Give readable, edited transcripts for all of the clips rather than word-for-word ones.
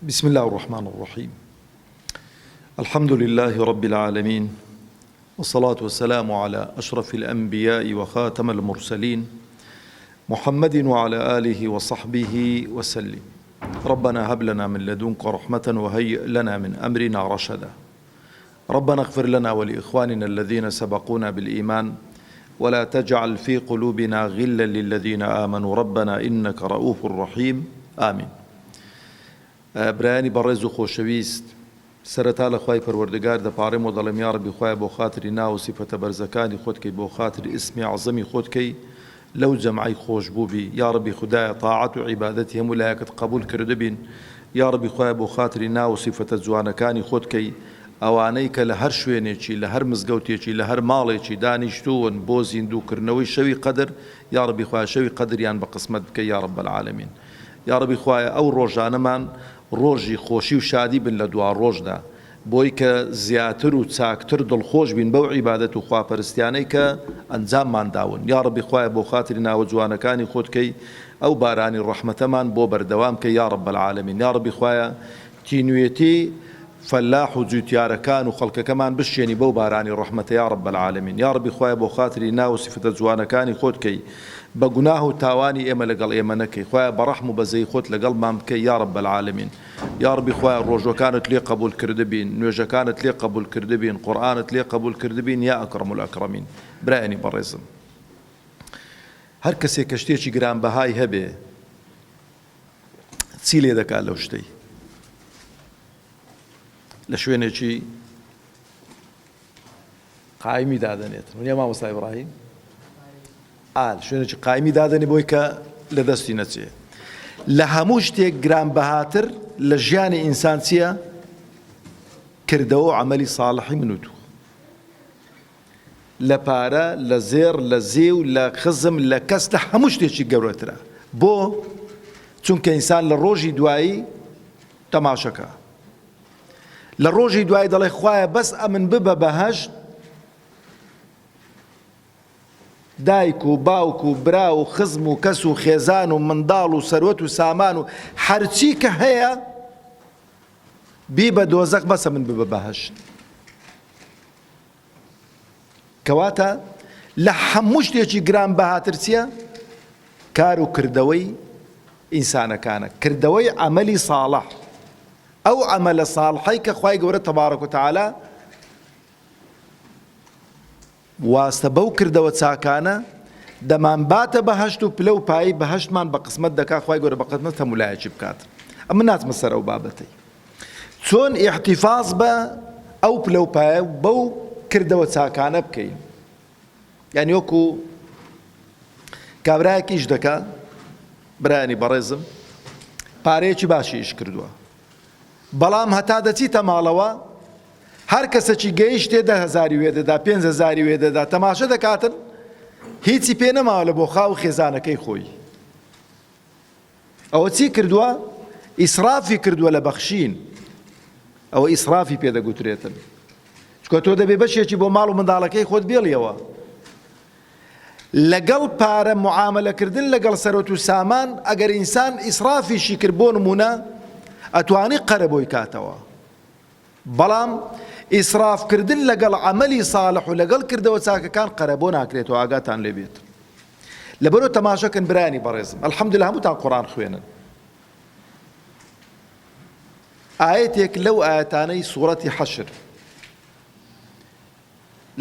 بسم الله الرحمن الرحيم. الحمد لله رب العالمين، والصلاة والسلام على أشرف الأنبياء وخاتم المرسلين محمد وعلى آله وصحبه وسلم. ربنا هب لنا من لدنك رحمة وهيئ لنا من أمرنا رشدا. ربنا اغفر لنا ولإخواننا الذين سبقونا بالإيمان ولا تجعل في قلوبنا غلا للذين آمنوا ربنا إنك رؤوف رحيم آمين. برایانی بەڕێز و خۆشەویست، سەرەتا لە خوای پەروەردگار دەپارێم و دەڵێم یا ڕەبی خوایە بۆ خاتری ناو و سیفەتە بەرزەکانی خۆت کەی، بۆ خاتری ئیسمی عەزەمی خۆت کەی، لەو جەمعەی خۆش بوو بی. یا ڕەبی خودایە تاعەت و عیبادەتی هەموو لایەکت قبول کرده بین. یا ڕەبی خوایە بۆ خاتری ناو و سیفەتە جوانەکانی خۆت کەی، ئەوانەی کە لە هەر شوێنێکی، لە هەر مزگەوتێکی، لە هەر ماڵێکی دانیشتوون بۆ زیندووکردنەوەی شەوی قەدر، یا ڕەبی خوایە شەوی قەدریان بە قسمەت بکەی یا ڕەب العالەمین. یا ڕەبی خوایە ئەو ڕۆژانەمان ڕۆژی خۆشی و شادی بن لە دوا ڕۆژدا، بۆی کە زیاتر و چاکتر دڵخۆش بین بەو عیبادەت و خواپەرستیانەی کە ئەنجاممان داون. یا ڕەبی خوایە بۆ خاتری ناوە جوانەکانی خۆت کەی، ئەو بارانی ڕەحمەتەمان بۆ بەردەوام کە یا ڕەب العالەمین. یا ڕەبی خوایە تینوێتی فەلاح و جوتیارەکان و خەڵکەکەمان بشێنی بەو بارانی ڕەحمەتە یا ڕەب العالەمین. یا ڕەبی خوایە بۆ خاتری ناو و سیفەتە جوانەکانی خۆت کەی، بە گوناه و تاوانی ئێمە لەگەڵ ئێمە نەکەی، خوایە بە ڕەحم و بەزەی خۆت لەگەڵمان بکەی یا ڕەب العالەمین. یا ڕەبی خوایە ڕۆژەکانت لێ قبول کرده بین، نوێژەکانت لێ قبول کرده بین، قورئانت لێ قبول کرده بین یا ئەکرەم الئەکرەمین. برایانی بەڕێزم، هەر کەسێک کە شتێکی گرانبەهای هەبێ چی لێ دەکات لەو شتەی؟ لە شوێنێکی قایمی دادەنێت، ونیا مامۆستا ئیبراهیم؟ شوێنێکی قایمی دادەنێ بۆی کە لە دەستی نەچێ. لە هەموو شتێک گرانبەهاتر لە ژیانی ئینسان چییە؟ کردەوە و عەمەلی ساڵحی من و تو. لە پارە، لە زێر، لە زێو، لە خزم، لە کەس، لە هەموو شتێکی گەورەترە. بۆ؟ چونکە ئینسان لە ڕۆژی دوایی تەماشەکە، لە ڕۆژی دوای دەڵێ خوایە بەس ئەمن ببە بەهەشت، دایک و باوک و برا و خزم و کەس و خێزان و منداڵ و سەروەت و سامان و هەرچی کە هەیە بی بە دۆزەق بەسە من ببە بەهەشت. کەواتە لە هەموو شتێکی گران بەهاتر چییە؟ کار و کردەوەی ئینسانەکانە، کردەوەی عەمەلی ساڵح، ئەو عەمەلە ساڵحەی کە خوای گەورە تەبارەک و تەعالا واستە بەو کردەوە چاکانە دەمان باتە بەهەشت و پلە و پایی بەهەشتمان بە قسمەت دەکا خوای گەورە بە قسمەت هەمولایەکی بکات. ئەمە ناچمە سەر ئەو بابەتەی چۆن ئیحتیفاظ بە ئەو پلە و پایە بەو کردەوە چاکانە بکەین. یعنی وەکو کابرایەک ئیش دەکا، برایانی بەڕێزم، پارەیەکی باشی ئیش کردووە، بەڵام هەتا دەچیتە ماڵەوە هەر کەسێکی گەیشتێ 10,000 وێ دەدا، 5,000 وێ دەدا، تەماشە دەکاتن، هیچی پێ نەماوە لە بۆ خاو خێزانەکەی خۆی. ئەوە چی کردووە؟ ئیسرافی کردووە لە بەخشین. ئەوە ئیسرافی پێدەگوترێتن، چکە تۆ دەبێ بەشێکی بۆ ماڵ و منداڵەکەی خۆت بێڵیەوە. لەگەڵ پارە معاملەکردن لەگەڵ سەرۆت و سامان ئەگەر ئینسان ئیسرافیشی کرد بۆ نمونە ئەتوانی قەرە بۆی کاتەوە، بەڵام ئیسرافکردن لەگەڵ عەمەلی ساڵح و لەگەڵ کردەوە چاکەکان قەرە بۆ ناکرێتەوە، ئاگاتان لێ بێت. لەبەرەوە تەماشەکەن برایانی بەڕێزم، ئەلحەمدولیللا هەمووتان قورئان خوێنن. ئاەتێک لەو ئاەتانەی سوورەتی حەشر،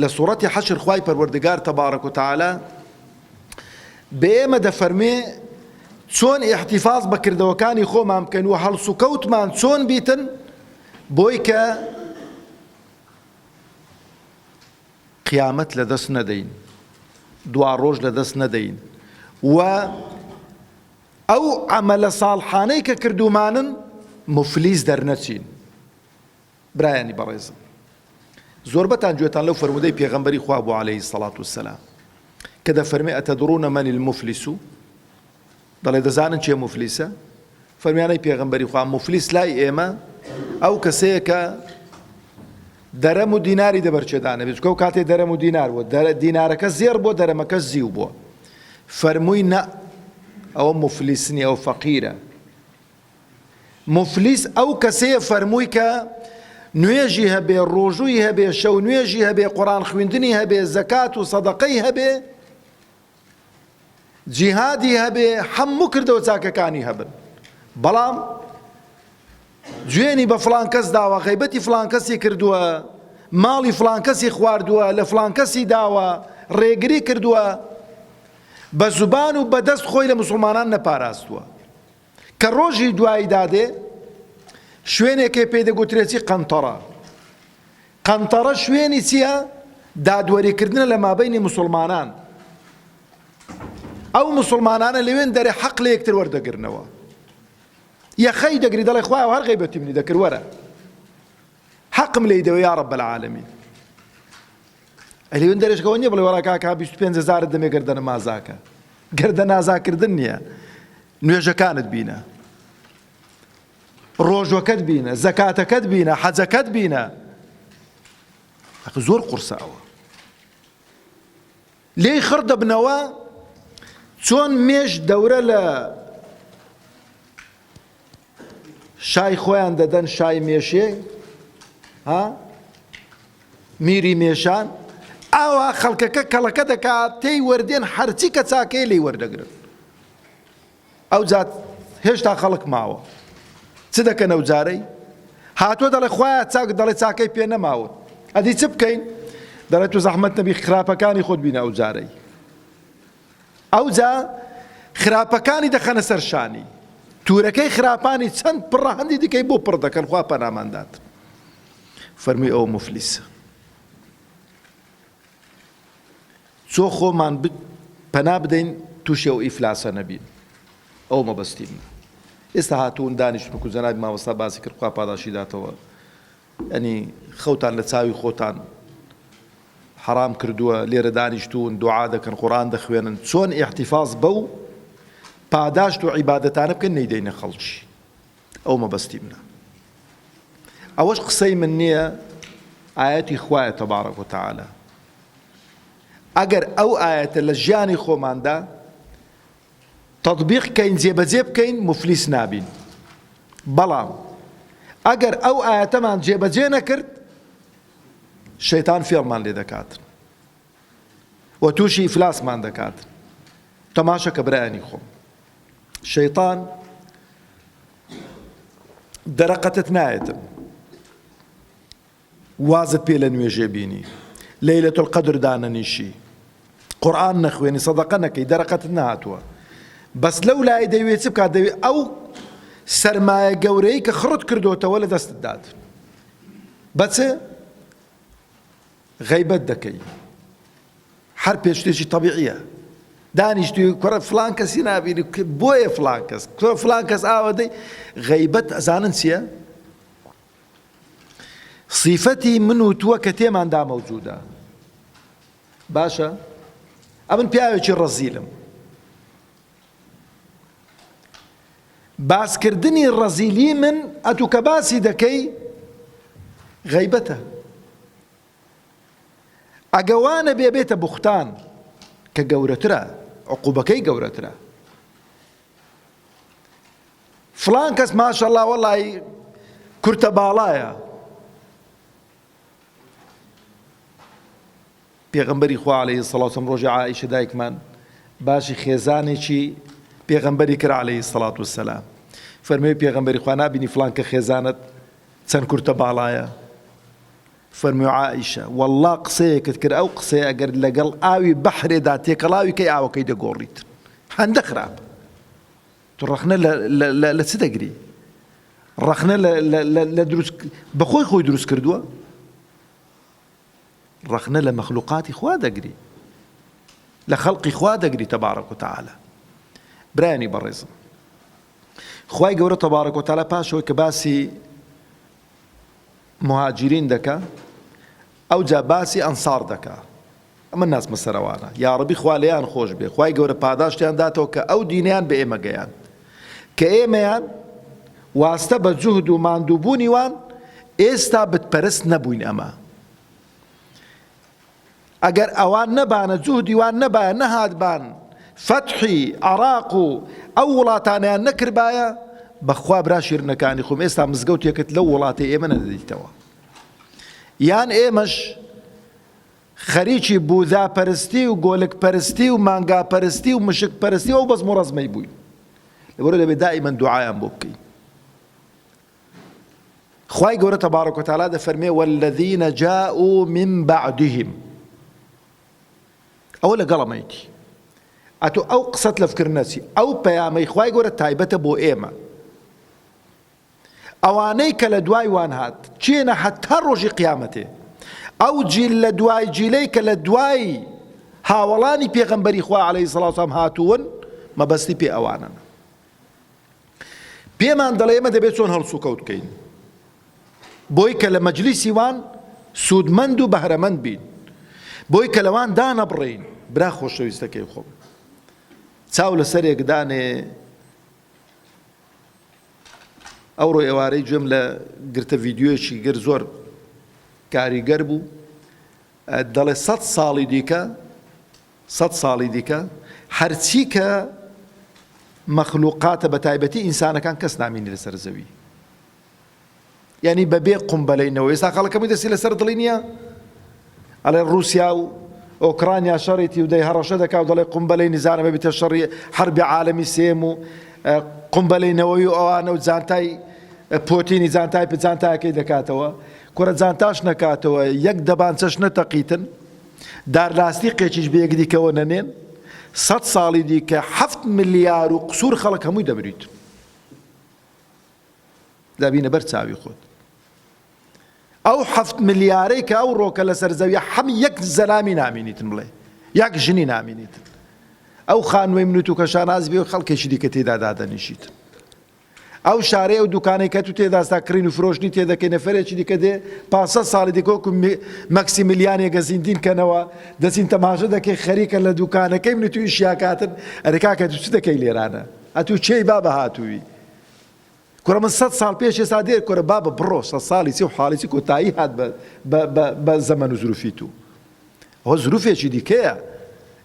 لە سوورەتی حەشر خوای پەروەردگار تەبارەک و تەعالا بە ئێمە دەفەرمێ چۆن ئیحتیفاظ بە کردەوەکانی خۆمان بکەین و هەڵس و کەوتمان چۆن بیتن بۆی کە قیامەت لە دەست نەدەین، دوا ڕۆژ لە دەست نەدەین و ئەو عەمەلە ساڵحانەی کە کردومانن مفلیس دەرنەچین. برایانی بەڕێزم، زۆربەتان گوێتان لەو فەرمودەی پێغەمبەری خوا بوو عەلەیهی سەڵات وسەلام کە دەفەرمێ ئەتەدڕونە مەنی المفلیس؟ دەڵێ دەزانن چێ مفلیسە؟ فەرمیانەی پێغەمبەری خوا مفلیس لای ئێمە ئەو کەسەیە کە دەرەم و دیناری دەبەرچێدانە بێت، چکە ئەو کاتێ دەرەم و دینار بووە، دینارەکە زێر بۆ دەرەمەکە زیو بووە. فەرمووی نە، ئەوە مفلیس نییە، ئەو فەقیرە. مفلیس ئەو کەسەیە فەرمووی کە نوێژی هەبێ، ڕۆژووی هەبێ، شەو نوێژی هەبێ، قورئان خوێندنی هەبێ، زەکات و سەدەقەی هەبێ، جیهادی هەبێ، هەموو کردەوە چاکەکانی هەبن، بەڵام گوێنی بە فڵان کەس داوە، غەیبەتی فڵان کەسی کردووە، ماڵی فڵان کەسی خواردووە، لە فڵان کەسی داوە، ڕێگری کردووە، بە زوبان و بەدەست خۆی لە موسڵمانان نەپاراستووە، کە ڕۆژی دوایی دادێ شوێنێکی پێدەگوترێتی قەنتەڕە. قەنتەڕە شوێنی چییە؟ دادوەریکردنە لە مابەینی موسڵمانان. ئەو موسڵمانانە لەوێن دەرێ حەق لە یەکتر وەردەگرنەوە، یەخەی دەگری دەڵێ خوایە هەر غەیبەتی منی دەکرد وەرە حەقم لێی دەوێ یا رەب العالەمین. لەوێن دەرێشکەوە نییە بڵێ وەڵا کاکا 25,000 دەمێ گەردە نەمازاکە، گەردە نازاکردن نییە، نوێژەکانت بینە، ڕۆژوەکەت بینە، زەکاتەکەت بینە، حەجەکەت بینە. زۆر قورسە ئەوە، لێی خڕ دەبنەوە چۆن مێژ دەورە لە شای خۆیان دەدەن، شای مێشێ، میری مێشان، ئاوا خەڵکەکە کەڵەکە دەکات تێی وەردێن هەرچی کە چاکەیە لێی وەردەگرن. ئەو جات هێشتا خەڵک ماوە، چ دەکەن ئەو جارەی؟ هاتووە دەڵێ خوایە چاک، دەڵێ چاکەی پێ نەماوە، ئەدی چ بکەین؟ دەڵێت تو زەحمەت نەبی خراپەکانی خۆت بینە ئەو جارەی. ئەو جا خراپەکانی دەخەنە سەرشانی، تورەکەی خراپانی چەند پڕە هەندی دیکەی بۆ پڕ دەکەن، خوا پەناماندات. فەرمووی ئەوە مفلیسە. چۆ خۆمان پەنا بدەین تووشی ئەو ئیفلاسە نەبین، ئەو مەبەستیم. ئێستا هاتوون دانیشتن و جەنابی مامۆستا باسی کرد، خوا پاداشی داتەوە، ئەنی خەوتان لە چاوی خۆتان حرام کردووە، لێرە دانیشتون دوعا دەکەن، قورئان دەخوێنن، چۆن ئیحتیفاظ بەو پاداشت و عیبادەتانە بکەن نەیدەینە خەڵکی. ئەو مەبەستی منە. ئەوەش قسەی من نییە، ئایەتی خوایە تەبارەک و تەعالە. ئەگەر ئەو ئایەتە لە ژیانی خۆماندا تەطبیق بکەین، جێبەجێ بکەین، مفلیس نابین. بەڵام ئەگەر ئەو ئایەتەمان جێبەجێ نەکرد، شەیتان فێڵمان لێ دەکات و تووشی ئیفلاسمان دەکات. تەماشە کە برایانی خۆم، شەیتان دەرەقەتت نایەتن، وازت پێ لە نوێژێ بینی، لەیلەتو القەدر دانەنیشی، قورئان نەخوێنی، سەدەقە نەکەی، دەرەقەتت نهاتووە. بەس لەو لای دەوێت چ بکات؟ دەوێت ئەو سەرمایە گەورەی کە خڕت کردوتەوە لە دەستت دات. بەچ؟ غەیبەت دەکەی، هەر پێشتێکی تەبیعیە. دانیشتوی کوڕە فڵان کەسی نابینی، بۆیە فڵان کەس، فڵان کەس ئاوەدەی. غەیبەت ئەزانن چییە؟ صیفەتی من و تووە کە تێماندا مەوجودە. باشە؟ ئەمن پیاوێکی ڕەزیلم، باسکردنی ڕەزیلی من ئەتوو کە باسی دەکەی غەیبەتە. ئەگەوانە بێبێتە بوختان کە گەورەترە، عقوبەکەی گەورەترە. فڵان کەس ماشەڵڵا وەڵی کورتە باڵایە، پێغەمبەری خوا عەلەیهی سەڵات وسەلام ڕۆژی عائیشە دایکمان باشی خێزانێکی پێغەمبەری کرد عەلەیهی سەڵات وسەلام. فەرمووی پێغەمبەری خوا نابینی فڵان کە خێزانت چەند کورتە باڵایە؟ فەرمووی عائیشە وەڵڵا قسەیەکت کرد، ئەو قسەیە ئەگەر لەگەڵ ئاوی بەحرێدا تێکەڵاوی کەی ئاوەکەی دەگۆڕیت، هەندە خراپ. تو ڕەخنە لە چ دەگری؟ ڕەخنە لە دروست بەخۆی خۆی دروست کردووە؟ ڕەخنە لە مەخلوقاتی خوا دەگری، لە خەڵقی خوا دەگری تەبارەک و تەعالە. برایانی بەڕێزم، خوای گەورە تەبارەک و تەعالە پاشەوەی کە باسی مهاجرین دەکا، ئەو جا باسی ئەنسار دەکا. ئەمە ناسمە سەرەوانە، یا ڕەبی خوا لێیان خۆش بێ، خوای گەورە پاداشتیان داتەوە کە ئەو دینیان بە ئێمە گەیان، کە ئێمەیان واستە بە جوهد و ماندووبوونی وان ئێستا بتپەرست نەبووین. ئەمە ئەگەر ئەوان نەبانە، جوهدی وان نەبایە، نەهاتبان فەتحی عێراق و ئەو وڵاتانیان نەکردبایە، بەخوا برا شیرنەکانی خۆم ئێستا مزگەوتێکت لەو وڵاتی ئێمە نەدەدیتەوە، یان ئێمەش خەریکی بوودا پەرستی و گۆلک پەرستی و مانگا پەرستی و مشک پەرستی و بەزم و ڕەزمەی بووین. لەبەرەوە دەبێت دائیمەن دوعایان بۆ بکەین. خوای گەورە تەبارەک و تەعالا دەفەرمێ والذین جاءوا من بعدهم، ئەوە لەگەڵەمەیتی ئەتۆ ئەو قسەت لە فکر نەچی، ئەو پەیامەی خوای گەورە تایبەتە بۆ ئێمە، ئەوانەی کە لە دوای وان هات چێنە حتا ڕۆژی قیامەتێ، ئەو جیل لە دوای جیلەی کە لە دوای هاوڵانی پێغەمبەری خوا عەلەیهی سەڵات وسەلام هاتوون مەبەستی پێ ئەوانن. پێمان دەڵێ ئێمە دەبێت چۆن هەڵسوکەوت بکەین بۆی کە لە مەجلیسی وان سوودمەند و بەهرەمەند بین، بۆی کە لەوان دانەبڕین. برا خۆشەویستەکەی خۆم چاو لە سەرێک دانێ ئەوڕۆ ئێوارەی گوێم لە گرتە ڤیدیۆیەکی گر زۆر کاریگەر بوو، دەڵێ 100 ساڵی دیکە هەرچی کە مەخلوقاتە بە تایبەتی ئینسانەکان کەس نامینی لەسەر زەوی، یعنی بەبێ قومبەلەینەوە. ئێستا خەڵکەکەمی دەستی لەسەر دڵی نییە ئەڵێ رووسیا و ئۆکرانیا شەڕێتی و دەی هەڕەشە دەکا و دەڵێ قومبەلەی نزانە بێتە شەڕی حەربی عالەمی سێم و قومبەلەینەوەی و ئەوانە و جانتای پۆتینی جانتای جانتایەکەی دەکاتەوە، کورە جانتاش نەکاتەوە، یەک دەبانچەش نەتەقیتن، دارلاستیقێکیش بەیەک دیکەوە نەنێن، 100 ساڵی دیکە 7 ملیار و قسوور خەڵک هەمووی دەبریت. دابینە بەر چاوی خۆت ئەو 7 ملیارەی کە ئەو ڕۆکە لەسەر زەویە هەم یەک زەلامی نامینیتن، بڵێ یەک ژنی نامینیتن. ئەو خانوەی منوت و کەشاناز بێ و خەڵکێکی دیکە تێدا دادەنیشیت. ئەو شارەیە و دوکانەی کە تو تێداستا کڕین و فرۆشتنی تێدەکەی نەفەرێکی دیکە دێ 500 ساڵی دیکە وەکو مەکسیمیلیانێکە زیندین کەنەوە دەچین تەماشە دەکەی خەریکە لە دوکانەکەی منوت و ئیشیاکاتن ئەرێکاکە تو چ دەکەی لێرانە؟ ئەتوو چێی با بە هاتووی؟ کورە من 100 ساڵ پێش ئێستا دێر کورە بابە بڕۆ 100 ساڵی چی و حاڵی کۆتایی هات بە زەمەن و زروفی تو. ئەوە زروفێکی دیکەیە.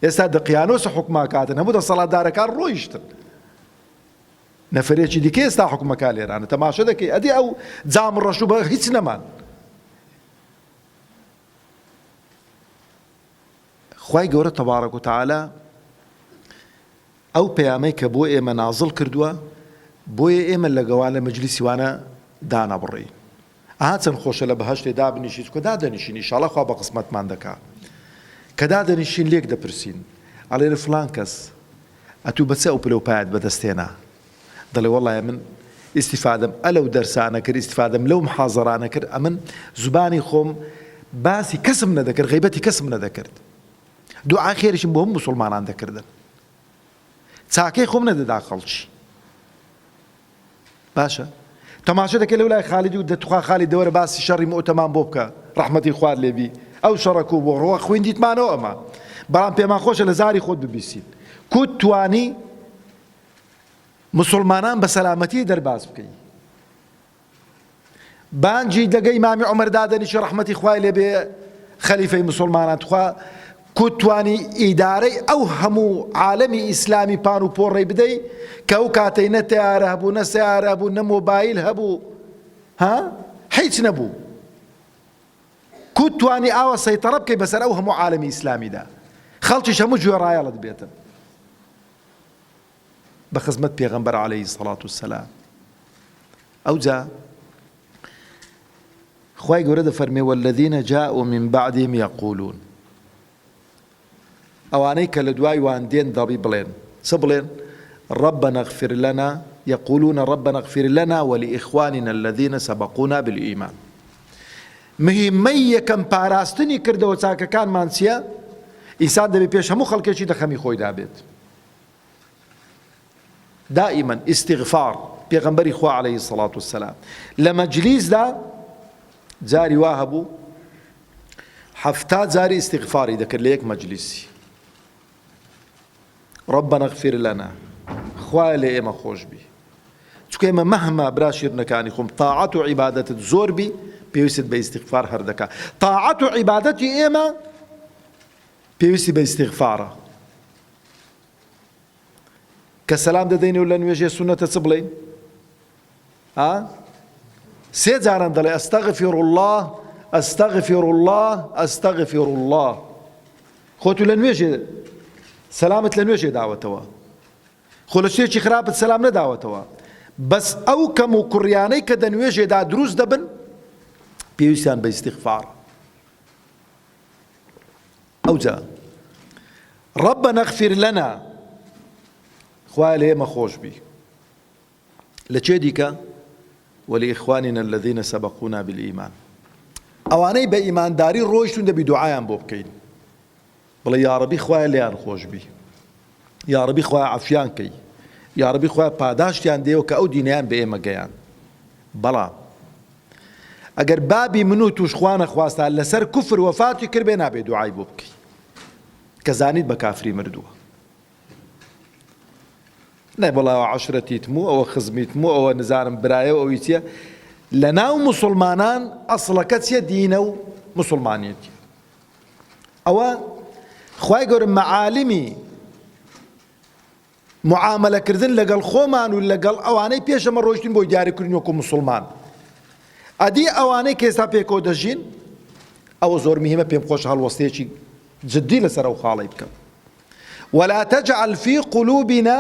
ئێستا دقیانۆسە حکوماکاتن هەموو دەسەڵاتدارەکان ڕۆیشتن. نەفرێکی دیکە ئێستا حکومەکە لێرانە تەماشە دەکەی ئەدی ئەو جام ڕەش و بە هیچ نەمان. خوای گەورە تەبارەک و تەعالا ئەو پەیامەی کە بۆ ئێمە نازڵ کردووە بۆیە ئێمە لەگەوان لە مەجلیسی وانە دانەبڕین. ئاها چەند خۆشە لە بەهەشتێ دابنیشیت کە دادەنیشین ئینشاڵڵا خوا بە قسمەتمان دەکا کە دادەنیشین لێک دەپرسین ئەڵێ فڵان کەس ئەتوو بەچە ئەو پلەپایەت بەدەستێنا؟ دەڵێ وەڵایە من ئیسیفادەم ئەلەو دەرسانە کرد، ئیسیفادەم لەو محازەرانە کرد، ئەمن زوبانی خۆم باسی کەسم نەدەکرد، غیبەتی کەسم نەدەکرد، دوعا خێریشم بۆ هەموو موسڵمانان دەکردن، چاکەی خۆم نەدەدا خەڵکی. باشە تەماشە دەکەی لەو لای خالیدی و دەتوخوا خالید دەوەرە باسی شەڕی مؤتەمان بۆ بکە ڕەحمەتی خوارد لێبی ئەو شەڕەکە و بۆ ڕۆوە خوێندیتمانەوە ئەمە، بەڵام پێمان خۆشە لە زاری خۆت ببیستین کوت توانی مسلمانان بە سەلامەتی دەرباز بکەی. بانجی دەگەی مامی عومەر دادەنیشی ڕەحمەتی خوای لێبێ خەلیفەی مسلمانان تخوا کوتوانی ئیدارەی ئەو هەموو عالەمی ئیسلامی پان و پۆڕی بدەی کە ئەو کاتەی نە تەیارە هەبوو، نە سەیارە هەبوو، نە مۆبایل هەبوو، هیچ نەبوو. کوتوانی ئاوە سەیتەڕە بکەی بەسەر ئەو هەموو عالەمی ئیسلامیدا، خەڵکیش هەموو گوێڕایەڵت بێتن بە خزمەت پێغەمبەر عەلەیهی سەڵات وسەلام. ئەوجا خوای گەورە دەفەرمێ والذین جاءوا من بعدهم یقولون، ئەوانەی کە لە دوای وان دێن دەڵی بڵێن چ بڵێن؟ ربنا اغفر لنا، يقولون ربنا اغفر لنا ولإخواننا الذين سبقونا بالإيمان. مهمەی یەکەم پاراستنی کردەوە چاکەکانمان چییە؟ ئینسان دەبێت پێش هەموو خەڵکێکی دەخەمی خۆیدا بێت. دائما استغفار پێغەمبەری خوا عەلەیهی سەڵات وسەلام لە مەجلیسدا جاری وا هەبوو 70 جاری استغفاری دەکرد لە یەک مەجلیسی. ربنا اغفر لنا، خوای لێ ئێمە خۆش بی، چونکە ئێمە مەهما برا شیرنەکانی خۆم تاعەت و عیبادەتت زۆر بی پێویستت بە ئیستیغفار هەردەکا. تاعەت و عیبادەتی ئێمە پێویستی بە ئیستیغفارە. کە سەلام دەدەین و لە نوێژێ سونەتە چ بڵێین؟ سێ جاران دەڵێ ئەستەغفر الله ئەستەغفر الله ئەستەغفر الله. خۆت لە نوێژێ سەلامت لە نوێژێ داوەتەوە، خۆ لە شتێکی خراپت سەلام نەداوەتەوە، بەس ئەو کەم و کوڕیانەی کە دەنوێژێدا دروست دەبن پێویستیان بە ئیستیغفار. ئەوجا ربنا اغفر لنا، خوای لێمە خۆش بی. لە چێ دیکە ولإخواننا الذين سبقونا بالإيمان، ئەوانەی بە ئیمانداری ڕۆیشتون دەبی دوعایان بۆ بکەین، بڵێ یا ڕەبی خوای لێیان خۆش بی، یا ڕەبی خوای عەفیان کەی، یا ڕەبی خوای پاداشتیان دێەوە کە ئەو دینیان بە ئێمە گەیان. بەڵام ئەگەر بابی من و توش خوا نەخواستە لەسەر کوفر وەفاتی کرد بێ نابێ دوعای بۆ بکەی کە زانیت بە کافری مردووە. نای بەڵێ ئەوە عەشرەتیتم و ئەوە خزمیتم و ئەوە نزانم برایە و ئەوی چییە. لە ناو موسڵمانان ئەسڵەکە چیە؟ دینە و موسڵمانیەتی. ئەوە خوای گەورە مەعالمی معاملەکردن لەگەڵ خۆمان و لەگەڵ ئەوانەی پێشەمە ڕۆیشتین بۆی دیاریکردن وەکو موسڵمان. ئەدی ئەوانەی کە ئێستا پێکەوە دەژین ئەوە زۆر مهمە، پێم خۆش هەڵوەستەیەکی جدی لەسەر ئەو خاڵی بکەم. ولا تجعل في قلوبنا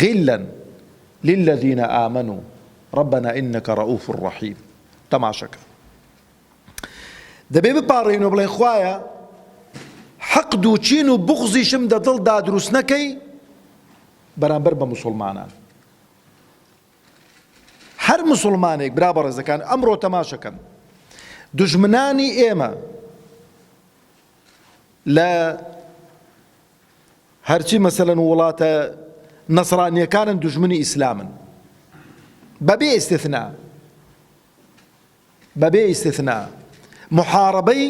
غلا للذين آمنوا ربنا إنك رؤوف رحيم. تەماشەکە دەبێ بپاڕین و بڵێن خوایە حەقد و چین و بغزیشم دە دڵدا دروست نەکەی بەرامبەر بە موسڵمانان. هەر موسڵمانێک برا بەڕێزەکان ئەمڕۆ تەماشەکەن دوژمنانی ئێمە لە هەرچی مەسەلەن وڵاتە نەسڕانیەکانن دوژمنی ئیسلامن بەبێ ئیستیثنا، بەبێ ئیستیثنا محارەبەی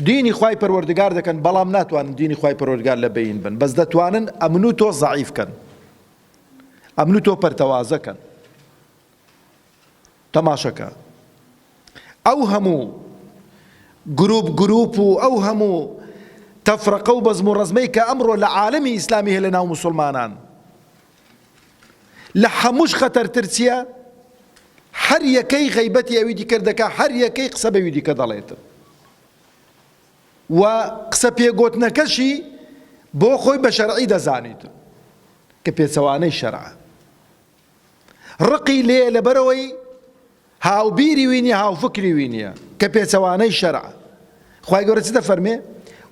دینی خوای پەروەردگار دەکەن، بەڵام ناتوانن دینی خوای پەروەردگار لە بەین بن، بەس دەتوانن ئەمن و تۆ زەعیفکەن، ئەمن و تۆ پەرتەوازەکەن. تەماشەکە ئەو هەموو گروپ و ئەو هەموو تەفرەقە و بەزم و ڕەزمەی کە ئەمڕۆ لە عالەمی ئیسلامی هەیە لە ناو موسڵمانان لە هەمووش خەتەرتر چییە؟ هەر یەکەی غەیبەتی ئەوی دیکە دەکا، هەر یەکەی قسە بەوی دیکە دەڵێت و قسە پێگوتنەکەشی بۆ خۆی بە شەرعی دەزانیت کە پێچەوانەی شەرعە. ڕقی لێ لەبەرەوەی هاوبیری وینیە هاوفکری وینیە کە پێچەوانەی شەرعە. خوای گەورە چی دەفەرمێ؟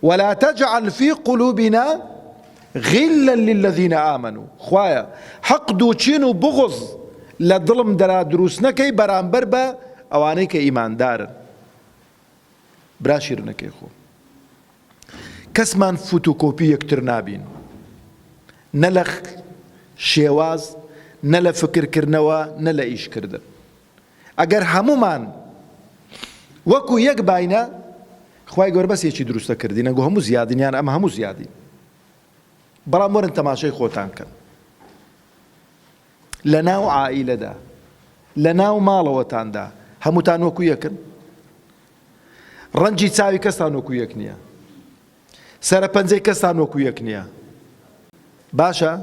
ولا تجعل في قلوبنا غلا للذين آمنوا. خوایە حەقد و چین و بغض لە دڵم دەرا دروست نەکەی بەرامبەر بە ئەوانەی کە ئیماندارن. براشیرنەکەی خۆ کەسمان فوتوکۆپی یەکتر نابین، نە لە شێواز، نە لە فکرکردنەوە، نە لە ئیشکردن. ئەگەر هەمومان وەکو یەک باینە خوای گەورە بەسێکی دروستە کردین، ئەگۆ هەموو زیادنیان ئەمە هەموو زیادی. بەڵام وەرن تەماشای خۆتان کەن لە ناو عائیلەدا، لە ناو ماڵەوەتاندا هەمووتان وەکو یەکن، ڕەنجی چاوی کەستان وەکو یەک نییە، سەرپەنجەی کەستان وەکو یەک نییە. باشە؟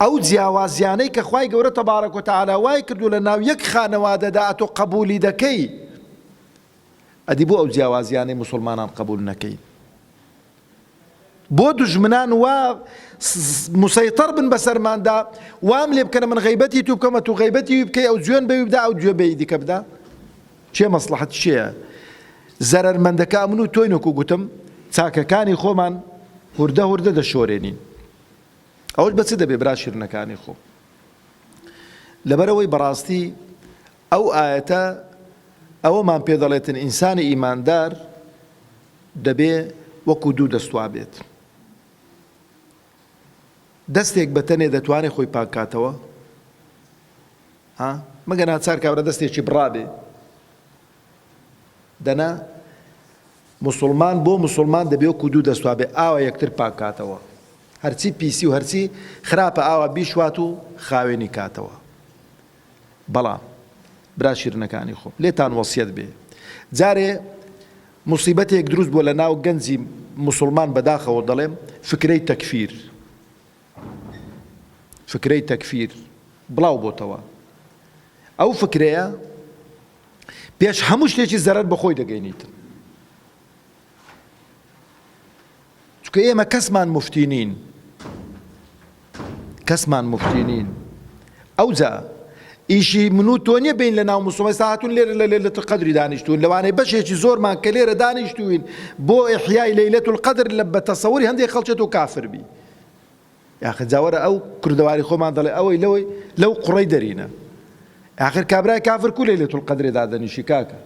ئەو جیاوازیانەی کە خوای گەورە تەبارەک و تەعالا وای کردو لە ناو یەک خانەوادەدا ئەتۆ قبولی دەکەی، ئەدی بۆ ئەو جیاوازیانەی موسڵمانان قبول نەکەی، بۆ دوژمنان وا مسەیطەر بن بەسەرماندا، وام لێ بکەنە من غەیبەتی تو بکەمە تو غەیبەتی بکەی، ئەو گوێن بەوی بدا ئەو گوێ بەی دیکە بدا. چێ مەسلحەت چییە؟ زەرەرمەندەکە ئەمن و تۆی نەکو گوتم چاکەکانی خۆمان هوردە هوردە دەشۆرێنین. ئەوش بەچ دەبێ براشیرنەکانی خۆ؟ لەبەرەوەی بەڕاستی ئەو ئاەتە ئەوەمان پێ دەڵێتن ئینسانی ئیماندار دەبێ وەکو دوو دەستوا بێت. دەستێک بەتەنێ دەتوانێت خۆی پاکاتەوە، مەگە ناچار کابرا دەستێکی بڕابێ. دەنا موسڵمان بۆ موسڵمان دەبێ وەکو دوو دەستوا بێ، ئاوا یەکتر پاکاتەوە، هەرچی پیسی و هەرچی خراپە ئاوا بیشوات و خاوێنی کاتەوە. بەڵام براشیرنەکانی خۆ لێتان وەسیەت بێ، جارێ موسیبەتێک دروست بووە لە ناو گەنجی مسلمان بەداخەوە دەڵێم فکرەی تەکفیر، فکرەی تەکفیر بڵاو بۆتەوە. ئەو فکرەیە پێش هەموو شتێکی زەرەر بەخۆی دەگەینیتن، چونکە ئێمە کەسمان مفتی نین، کەسمان مفتی نین. ئەوجا ئیشی من و تۆ نییە بین لە ناو موسڵمانی ساهاتون لێرە لە لەیلەتول قەدری دانیشتوون، لەوانەیە بەشێکی زۆرمان کە لێرە دانیشتوین بۆ ئیحیای لەیلەتول قەدر لە بە تەسەووری هەندێک خەڵکێت و کافر بی. یاخە جاوەرە ئەو کوردەواری خۆمان دەڵێ ئەوەی لەوەی لەو قوڕەی دەرینە، ئاخر کابرای کافر کو لەیلەتول قەدرێ دادەنیشی کاکە؟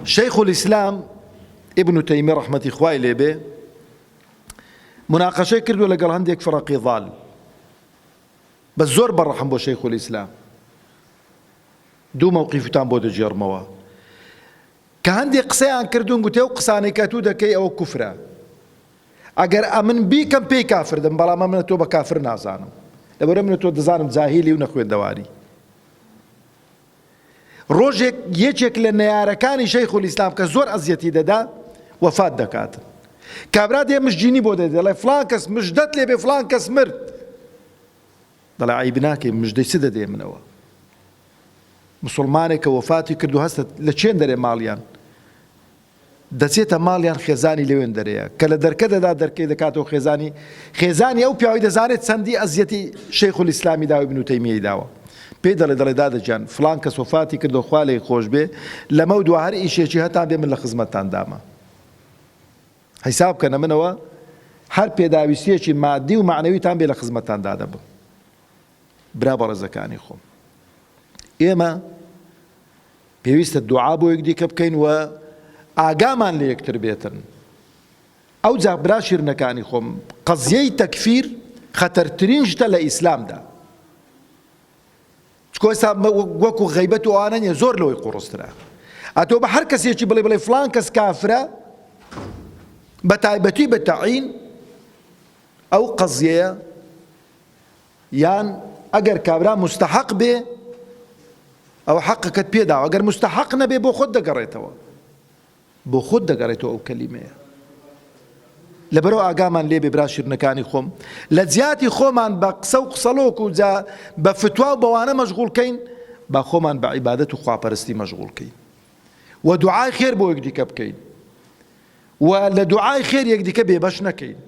شەیخ الئیسلام ابن تەیمیە ڕەحمەتی خوای لێبێ مناقەشەی کردووە لەگەڵ هەندێک فڕەقی ضال، بە زۆر بەڕەحم بۆ شەیخ الئیسلام. دوو مەوقیفتان بۆ دەجێڕمەوە کە هەندێک قسەیان کردوون گوتێ ئەو قسانەی کە تو دەکەی ئەوە کوفرە، ئەگەر ئەمن بیکەم پێی کافر دەم، بەڵام ئەمنە تۆ بە کافر نازانم، لەبەرە منە تۆ دەزانم جاهیلی و نەخوێندەواری. ڕۆژێک یەکێک لە نەیارەکانی شەیخ الئیسلام کە زۆر ئەزیەتی دەدا وەفات دەکاتن، کابرا دێ مشجینی بۆ دەدێ، دەڵێ فڵان کەس مژدەت لێبێ فڵان کەس مرد، دەڵێ عیب ناکەی مژدەی چ دەدێ منەوە؟ مسلمانێک کە وەفاتی کرد و هەستە لە چێن دەرێ ماڵیان، دەچێتە ماڵیان خێزانی لەوێن دەرەیە کە لە دەرکە دەدا دەرکەی دەکاتەوە خێزانی ئەو پیاوەی دەزانێت چەندی ئەزیەتی شەیخ الئیسلامی داوە ابن تەیمیەی داوە، پێی دەڵێ دادەجان فڵان کەس وەفاتی کردو خوا لێی خۆش بێ، لەمە و دوا هەر ئیشێکی هەتان بێ من لە خزمەتتان دامە. حیساب کەنە منەوە هەر پێداویستیەکی مادی و معنەویتان بێ لە خزمەتتان دادەبم. برا بەڕێزەکانی خۆم، ئێمە پێویستە دوعا بۆ یەکدیکە بکەین و ئاگامان لە یەکتر بێتن. ئەو جا برا شیرنەکانی خۆم، قەزیەی تەکفیر خەتەرترین شتە لە ئیسلامدا، چکۆ ئێستا وەکو غەیبەت و ئەوانە نیە، زۆر لەوەی قوڕسترە. ئەتۆ بە هەر کەسێکی بڵێ فڵان کەس کافرە بە تایبەتی بە تەعین، ئەو قەزیەیە یان ئەگەر کابرا مستحق بێ ئەو حەقەکەت پێداوە، ئەگەر مستحق نەبێ بۆ خۆت دەگەڕێتەوە، بۆ خۆت دەگەڕێتەوە ئەو کەلیمەیە. لەبەرەوە ئاگامان لێبێ برا شیرنەکانی خۆم، لە جیاتی خۆمان بە قسە و قسەڵۆک و بە فتوا و بەوانە مەشغوڵکەین، با خۆمان بە عیبادەت و خواپەرستی مەشغوڵکەین و دوعای خێر بۆ یەکدیکە بکەین و لە دوعای خێر یەکدیکە بێبەش نەکەین.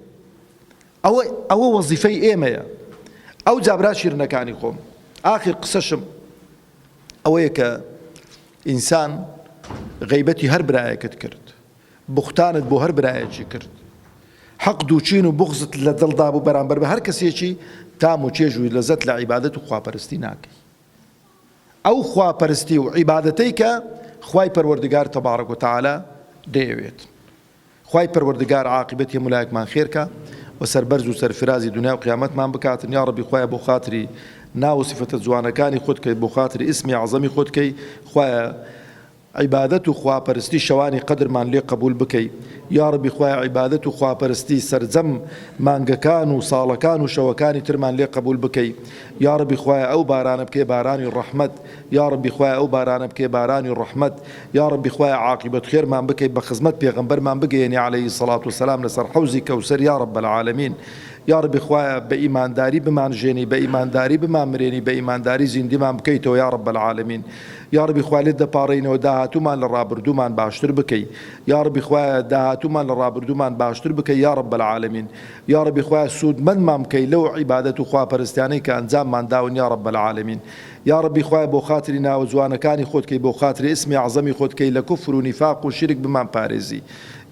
ئەوە وەزیفەی ئێمەیە. ئەو جا برا شیرنەکانی خۆم، ئاخر قسەشم ئەوەیە کە ئینسان غەیبەتی هەر برایەکت کرد، بوختانت بۆ هەر برایەکی کرد، حەق دووچین و بغزت لە دڵدا بوو بەرامبەر بە هەر کەسێکی تام و چێژ و لەزەت لە عیبادەت و خواپەرستی ناکەی. ئەو خواپەرستی و عیبادەتەی کە خوای پەروەردگار تەبارەک و تەعالا دەیەوێت. خوای پەروەردگار عاقبەتی هەموو خێرکە و سەربەرز و سەرفرازی دنیا و قیامەتمان بکاتن. یا ڕەبی خوایە بۆ خاتری ناو و سیفەتە جوانەکانی خۆت کەی، بۆ خاتری ئیسمی عەزەمی خۆت کەی، خوایە عیبادەت و خواپەرستی شەوانی قەدرمان لێ قبول بکەی. یا ڕەبی خوایە عیبادەت و خواپەرستی سەرجەم مانگەکان و ساڵەکان و شەوەکانی ترمان لێ قبول بکەی. یا ڕەبی خوایە ئەو بارانە بکەی بارانی ڕەحمەت. یا ڕەبی خوایە ئەو بارانە بکەی بارانی ڕەحمەت. یا ڕەبی خوایە عاقبەت خێرمان بکەی، بە خزمەت پێغەمبەرمان بگەیەنی عەلەیهی سەڵات وسەلام لەسەر حەوزی کەوسەر. یا ڕەب العالەمین. یا ڕەبی خوایە بە ئیمانداری بمانژێنی، بە ئیمانداری بمانمرێنی، بە ئیمانداری زیندیمان بکەیتەوە. یا ڕەب العالەمین. یا ڕەبی خوایە لێت دەپاڕێینەوە داهاتوومان لە ڕابردوومان باشتر بکەی. یا ڕەبی خوایە داهاتوومان لە ڕابردوومان باشتر بکەی. یا ڕەب العالەمین. یا ڕەبی خوایە سوودمەندمان بکەی لەو عیبادەت و خواپەرستیانەی کە ئەنجاممان داون. یا ڕەب العالەمین. یا ڕەبی خوایە بۆ خاتری ناوە جوانەکانی خۆت کەی، بۆ خاتری ئیسمی عەزەمی خۆت کەی، لە کوفر و نیفاق و شرک بمان پارێزی.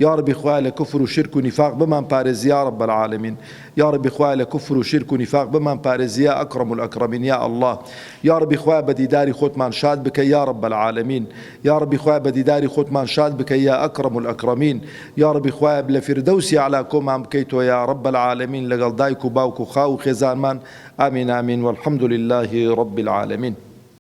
یا ڕەبی خوایە لە کوفر و شرک و نیفاق بمان پارێزی. یا ڕەب العالەمین. یا ڕەبی خوایە لە کوفر و شرک و نیفاق بمان پارێزی. یا ئەکرەم الئەکرەمین. یا ئەڵڵاه. یا ڕەبی خوایە بە دیداری خۆتمان شاد بکەی. یا ڕەب العالەمین. یا ڕەبی خوایە بە دیداری خۆتمان شاد بکەی. یا ئەکرەم الئەکرەمین. یا ڕەبی خوایە لە فیردەوسی ئەعلا کۆمان بکەیتەوە. یا ڕەب العالەمین، لەگەڵ دایک و باوک و خاو و خێزانمان. ئامین ئامین والحەمد لله رب العالمین.